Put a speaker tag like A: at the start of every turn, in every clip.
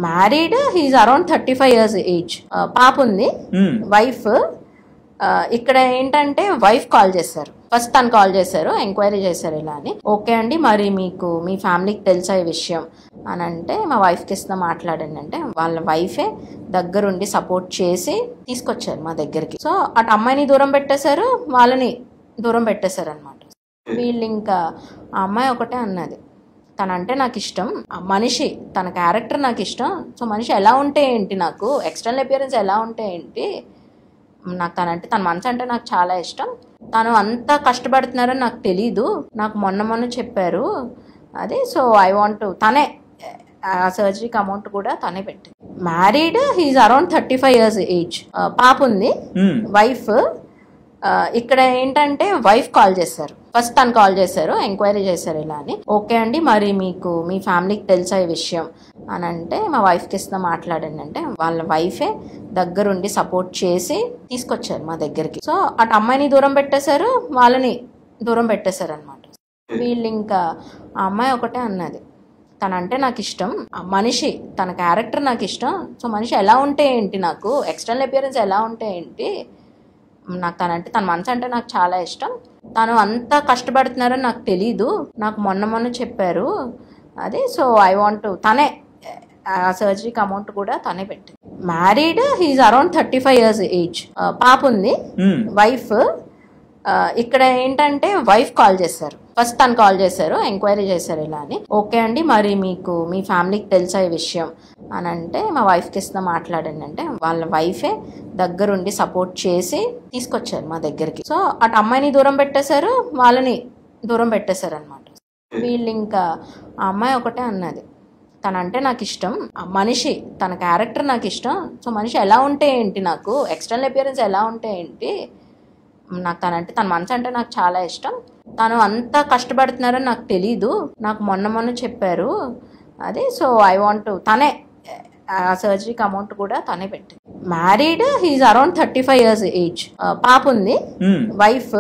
A: Married, he's around 35 years age. పాప ఉంది, wife. ఇక్కడ ఏంటంటే వైఫ్ కాల్ చేశారు, ఫస్ట్ తను కాల్ చేశారు, ఎంక్వైరీ చేశారు ఇలా అని. ఓకే అండి, మరి మీకు మీ ఫ్యామిలీకి తెలుసా ఈ విషయం అని అంటే, మా వైఫ్కి ఇస్తున్నా మాట్లాడండి అంటే, వాళ్ళ వైఫే దగ్గరుండి సపోర్ట్ చేసి తీసుకొచ్చారు మా దగ్గరికి. సో అటు అమ్మాయిని దూరం పెట్టేశారు, వాళ్ళని దూరం పెట్టేశారు అనమాట. వీళ్ళు ఇంకా ఆ అమ్మాయి ఒకటే అన్నది, తనంటే నాకు ఇష్టం, మనిషి తన క్యారెక్టర్ నాకు ఇష్టం. సో మనిషి ఎలా ఉంటే ఏంటి, నాకు ఎక్స్టర్నల్ అపియరెన్స్ ఎలా ఉంటే ఏంటి, నాకు తన మనసు అంటే నాకు చాలా ఇష్టం. తను అంత కష్టపడుతున్నారని నాకు తెలీదు, నాకు మొన్న చెప్పారు అది. సో ఐ వాంట్ తనే ఆ సర్జరీకి అమౌంట్ కూడా తనే పెట్టింది. Married, he's around 35 years age. పాప ఉంది, వైఫ్. ఇక్కడ ఏంటంటే వైఫ్ కాల్ చేశారు, ఫస్ట్ తను కాల్ చేశారు, ఎంక్వైరీ చేశారు ఇలా అని. ఓకే అండి, మరి మీకు మీ ఫ్యామిలీకి తెలుసా ఈ విషయం అని అంటే, మా వైఫ్కి ఇస్తున్నా మాట్లాడండి అంటే, వాళ్ళ వైఫే దగ్గరుండి సపోర్ట్ చేసి తీసుకొచ్చారు మా దగ్గరికి. సో అటు అమ్మాయిని దూరం పెట్టేశారు, వాళ్ళని దూరం పెట్టేశారు అనమాట. వీళ్ళు ఇంకా ఆ అమ్మాయి ఒకటే అన్నది, తనంటే నాకు ఇష్టం, మనిషి తన క్యారెక్టర్ నాకు ఇష్టం. సో మనిషి ఎలా ఉంటే ఏంటి, నాకు ఎక్స్టర్నల్ అపియరెన్స్ ఎలా ఉంటే ఏంటి, నాకు తన మనసు అంటే నాకు చాలా ఇష్టం. తను అంత కష్టపడుతున్నారని నాకు తెలీదు, నాకు మొన్న చెప్పారు అది. సో ఐ వాంట్ తనే ఆ సర్జరీకి అమౌంట్ కూడా తనే పెట్టింది. Married, he's around 35 years age. పాప ఉంది, వైఫ్. ఇక్కడ ఏంటంటే వైఫ్ కాల్ చేశారు, ఫస్ట్ తను కాల్ చేశారు, ఎంక్వైరీ చేశారు ఇలా అని. ఓకే అండి, మరి మీకు మీ ఫ్యామిలీకి తెలుసా ఈ విషయం అని అంటే, మా వైఫ్కి ఇస్తున్నా మాట్లాడండి అంటే, వాళ్ళ వైఫే దగ్గరుండి సపోర్ట్ చేసి తీసుకొచ్చారు మా దగ్గరికి. సో అటు అమ్మాయిని దూరం పెట్టేశారు, వాళ్ళని దూరం పెట్టేశారు అనమాట. వీళ్ళు ఇంకా ఆ అమ్మాయి ఒకటే అన్నది, తనంటే నాకు ఇష్టం, మనిషి తన క్యారెక్టర్ నాకు ఇష్టం. సో మనిషి ఎలా ఉంటే ఏంటి, నాకు ఎక్స్టర్నల్ అపియరెన్స్ ఎలా ఉంటే ఏంటి, నాకు తన మనసు అంటే నాకు చాలా ఇష్టం. తను అంత కష్టపడుతున్నారని నాకు తెలీదు, నాకు మొన్న చెప్పారు అది. సో ఐ వాంట్ తనే ఆ సర్జరీకి అమౌంట్ కూడా తనే పెట్టింది. Married, he's around 35 years age. పాప ఉంది, వైఫ్.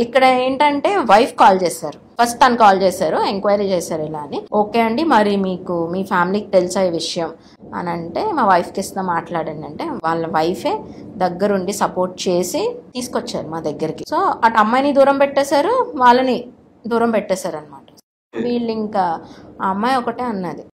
A: ఇక్కడ ఏంటంటే వైఫ్ కాల్ చేశారు, ఫస్ట్ తను కాల్ చేశారు, ఎంక్వైరీ చేశారు ఇలా అని. ఓకే అండి, మరి మీకు మీ ఫ్యామిలీకి తెలుసా ఈ విషయం అని అంటే, మా వైఫ్కి ఇస్తున్నా మాట్లాడండి అంటే, వాళ్ళ వైఫే దగ్గరుండి సపోర్ట్ చేసి తీసుకొచ్చారు మా దగ్గరికి. సో అటు అమ్మాయిని దూరం పెట్టేశారు, వాళ్ళని దూరం పెట్టేశారు అనమాట. వీళ్ళు ఇంకా ఆ అమ్మాయి ఒకటే అన్నది,